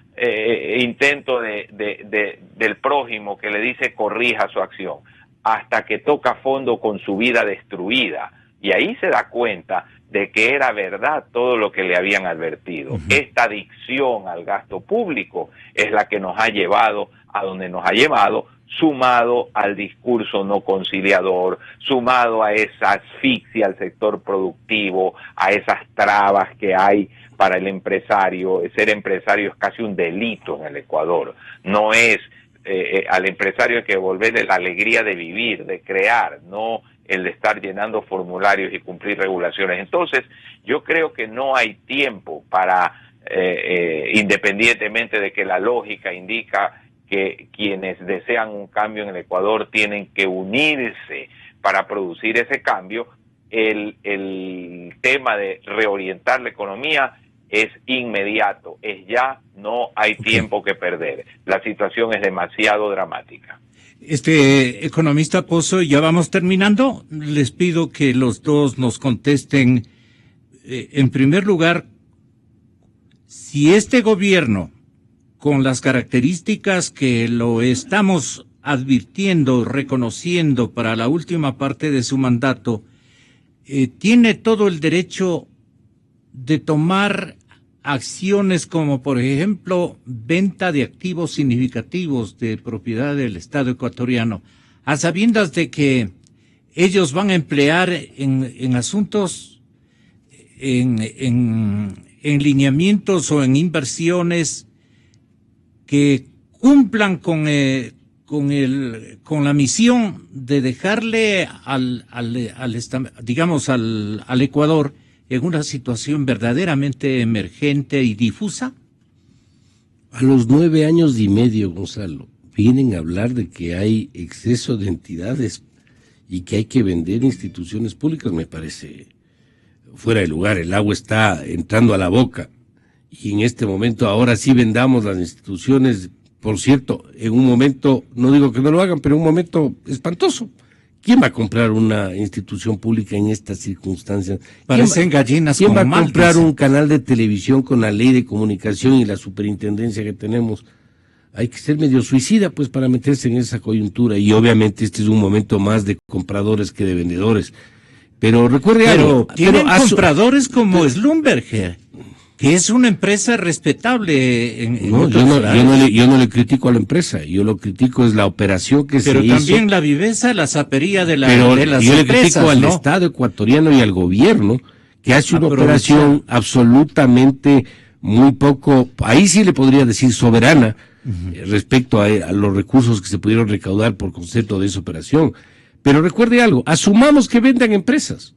intento del prójimo que le dice corrija su acción, hasta que toca fondo con su vida destruida. Y ahí se da cuenta de que era verdad todo lo que le habían advertido. Esta adicción al gasto público es la que nos ha llevado a donde nos ha llevado, sumado al discurso no conciliador, sumado a esa asfixia al sector productivo, a esas trabas que hay para el empresario. Ser empresario es casi un delito en el Ecuador. No es al empresario hay que devolverle la alegría de vivir, de crear, no el de estar llenando formularios y cumplir regulaciones. Entonces, yo creo que no hay tiempo para, independientemente de que la lógica indica que quienes desean un cambio en el Ecuador tienen que unirse para producir ese cambio, el tema de reorientar la economía es inmediato, es ya, no hay tiempo que perder. La situación es demasiado dramática. Economista Pozo, ya vamos terminando. Les pido que los dos nos contesten, en primer lugar, si este gobierno, con las características que lo estamos advirtiendo, reconociendo para la última parte de su mandato, tiene todo el derecho de tomar acciones como, por ejemplo, venta de activos significativos de propiedad del Estado ecuatoriano, a sabiendas de que ellos van a emplear en asuntos, en lineamientos o en inversiones que cumplan con la misión de dejarle digamos al Ecuador en una situación verdaderamente emergente y difusa? A los 9 años y medio, Gonzalo, vienen a hablar de que hay exceso de entidades y que hay que vender instituciones públicas. Me parece fuera de lugar. El agua está entrando a la boca y en este momento ahora sí vendamos las instituciones. Por cierto, en un momento, no digo que no lo hagan, pero en un momento espantoso. ¿Quién va a comprar una institución pública en estas circunstancias? Parecen gallinas con mal. ¿Quién va a comprar un canal de televisión con la ley de comunicación y la superintendencia que tenemos? Hay que ser medio suicida, pues, para meterse en esa coyuntura. Y obviamente este es un momento más de compradores que de vendedores. Pero recuerde algo. Tienen compradores como Schlumberger, que es una empresa respetable yo no le critico a la empresa, yo lo critico es la operación que se hizo. Pero también la viveza, la sapería de las empresas, yo le critico al Estado ecuatoriano y al gobierno, que hace una operación absolutamente muy poco, ahí sí le podría decir soberana, respecto a los recursos que se pudieron recaudar por concepto de esa operación. Pero recuerde algo, asumamos que vendan empresas.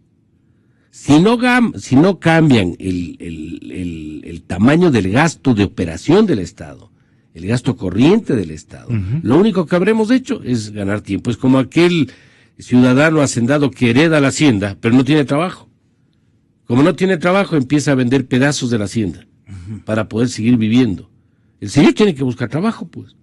Si no cambian el tamaño del gasto de operación del Estado, el gasto corriente del Estado, lo único que habremos hecho es ganar tiempo. Es como aquel ciudadano hacendado que hereda la hacienda, pero no tiene trabajo. Como no tiene trabajo, empieza a vender pedazos de la hacienda para poder seguir viviendo. El señor tiene que buscar trabajo, pues,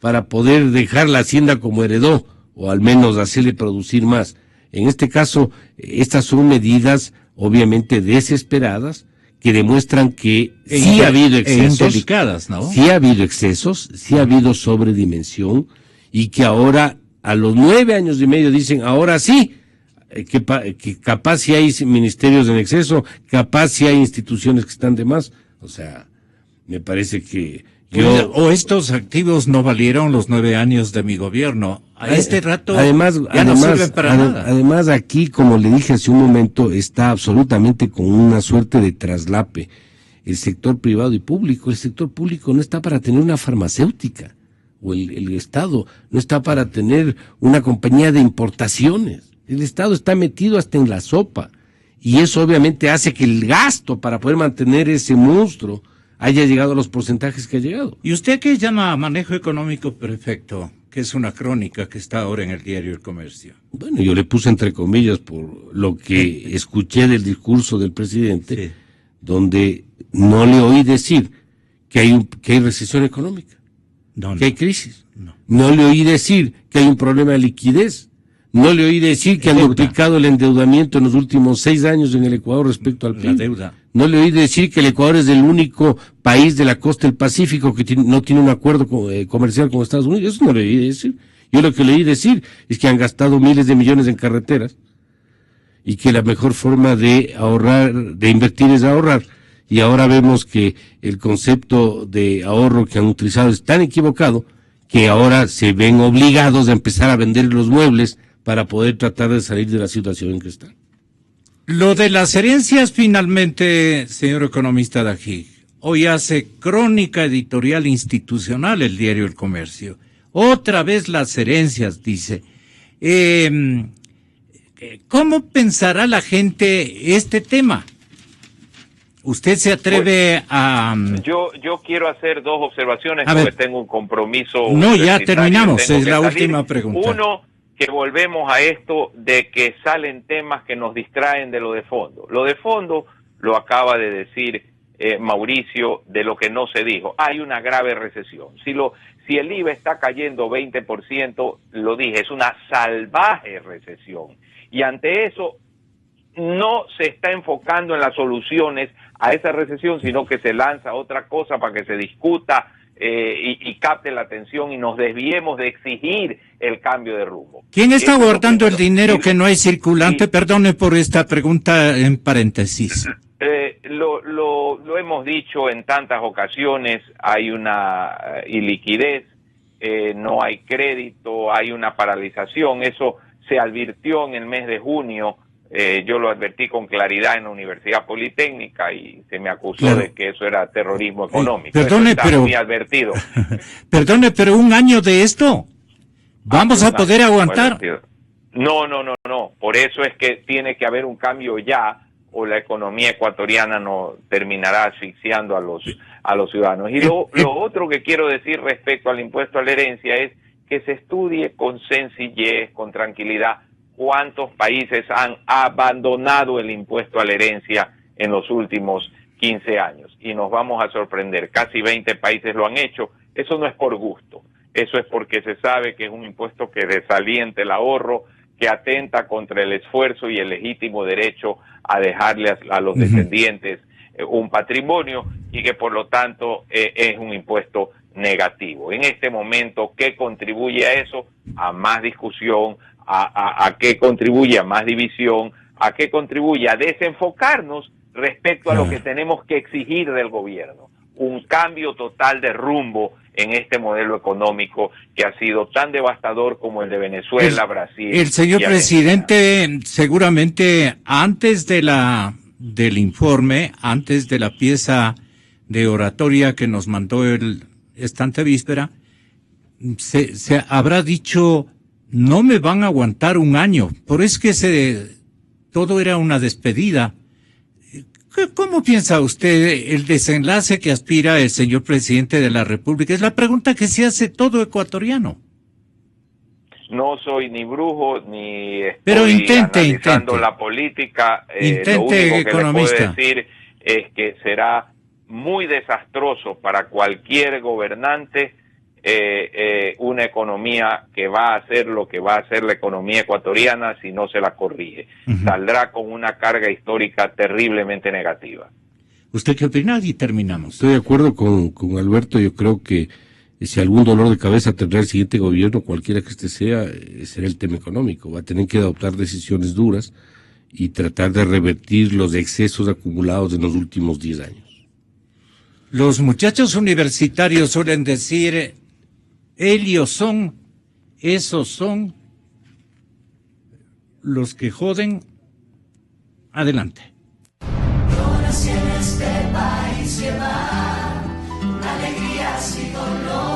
para poder dejar la hacienda como heredó, o al menos hacerle producir más. En este caso, estas son medidas obviamente desesperadas que demuestran que sí ha habido excesos, delicadas, ¿no? Sí ha habido excesos, sí ha habido sobredimensión y que ahora a los 9 años y medio dicen ahora sí, que capaz si hay ministerios en exceso, capaz si hay instituciones que están de más. O sea, me parece que o estos activos no valieron los 9 años de mi gobierno. A este rato no sirven para nada. Además, aquí, como le dije hace un momento, está absolutamente con una suerte de traslape el sector privado y público. El sector público no está para tener una farmacéutica, o el Estado no está para tener una compañía de importaciones. El Estado está metido hasta en la sopa. Y eso obviamente hace que el gasto para poder mantener ese monstruo haya llegado a los porcentajes que ha llegado. ¿Y usted qué llama manejo económico perfecto? Que es una crónica que está ahora en el diario El Comercio. Bueno, yo le puse entre comillas por lo que escuché del discurso del presidente, sí, donde no le oí decir que hay recesión económica, que hay crisis. No le oí decir que hay un problema de liquidez. No le oí decir que han duplicado el endeudamiento en los últimos 6 años en el Ecuador respecto al PIB. La deuda. No le oí decir que el Ecuador es el único país de la costa del Pacífico que no tiene un acuerdo comercial con Estados Unidos. Eso no le oí decir. Yo lo que le oí decir es que han gastado miles de millones en carreteras y que la mejor forma de ahorrar, de invertir es ahorrar. Y ahora vemos que el concepto de ahorro que han utilizado es tan equivocado que ahora se ven obligados a empezar a vender los muebles para poder tratar de salir de la situación en que están. Lo de las herencias, finalmente, señor economista Dajig, hoy hace crónica editorial institucional el diario El Comercio. Otra vez las herencias, dice. ¿Cómo pensará la gente este tema? ¿Usted se atreve a...? Yo quiero hacer 2 observaciones porque tengo un compromiso. No, ya terminamos, es la última pregunta. Uno, que volvemos a esto de que salen temas que nos distraen de lo de fondo. Lo de fondo lo acaba de decir Mauricio, de lo que no se dijo. Hay una grave recesión. Si el IVA está cayendo 20%, lo dije, es una salvaje recesión. Y ante eso no se está enfocando en las soluciones a esa recesión, sino que se lanza otra cosa para que se discuta y capte la atención y nos desviemos de exigir el cambio de rumbo. ¿Quién está guardando el dinero que no hay circulante? Perdone por esta pregunta en paréntesis. Lo hemos dicho en tantas ocasiones, hay una iliquidez, no hay crédito, hay una paralización. Eso se advirtió en el mes de junio. Yo lo advertí con claridad en la Universidad Politécnica y se me acusó de que eso era terrorismo económico. Perdone, eso está muy advertido. Perdone, pero un año de esto, ¿vamos a poder aguantar? No. Por eso es que tiene que haber un cambio ya, o la economía ecuatoriana no terminará asfixiando a los ciudadanos. Y lo otro que quiero decir respecto al impuesto a la herencia es que se estudie con sencillez, con tranquilidad, cuántos países han abandonado el impuesto a la herencia en los últimos 15 años. Y nos vamos a sorprender, casi 20 países lo han hecho. Eso no es por gusto, eso es porque se sabe que es un impuesto que desalienta el ahorro, que atenta contra el esfuerzo y el legítimo derecho a dejarle a los descendientes un patrimonio, y que por lo tanto es un impuesto negativo. En este momento, ¿qué contribuye a eso? A más discusión, a qué contribuye a más división, a qué contribuye a desenfocarnos respecto a lo que tenemos que exigir del gobierno. Un cambio total de rumbo en este modelo económico que ha sido tan devastador como el de Venezuela, Brasil. El señor presidente, seguramente antes del informe, antes de la pieza de oratoria que nos mandó esta antevíspera, se habrá dicho: no me van a aguantar un año. Por eso es que todo era una despedida. ¿Cómo piensa usted el desenlace que aspira el señor presidente de la República? Es la pregunta que se hace todo ecuatoriano. No soy ni brujo, ni estoy analizando la política. Lo único que economista. Le puedo decir es que será muy desastroso para cualquier gobernante una economía que va a hacer lo que va a hacer la economía ecuatoriana si no se la corrige. Saldrá con una carga histórica terriblemente negativa. ¿Usted qué opina? Y terminamos. Estoy de acuerdo con Alberto. Yo creo que si algún dolor de cabeza tendrá el siguiente gobierno, cualquiera que este sea, será el tema económico. Va a tener que adoptar decisiones duras y tratar de revertir los excesos acumulados en los últimos 10 años. Los muchachos universitarios suelen decir: esos son los que joden. Adelante. Yo nací en este país llevar alegrías y dolores.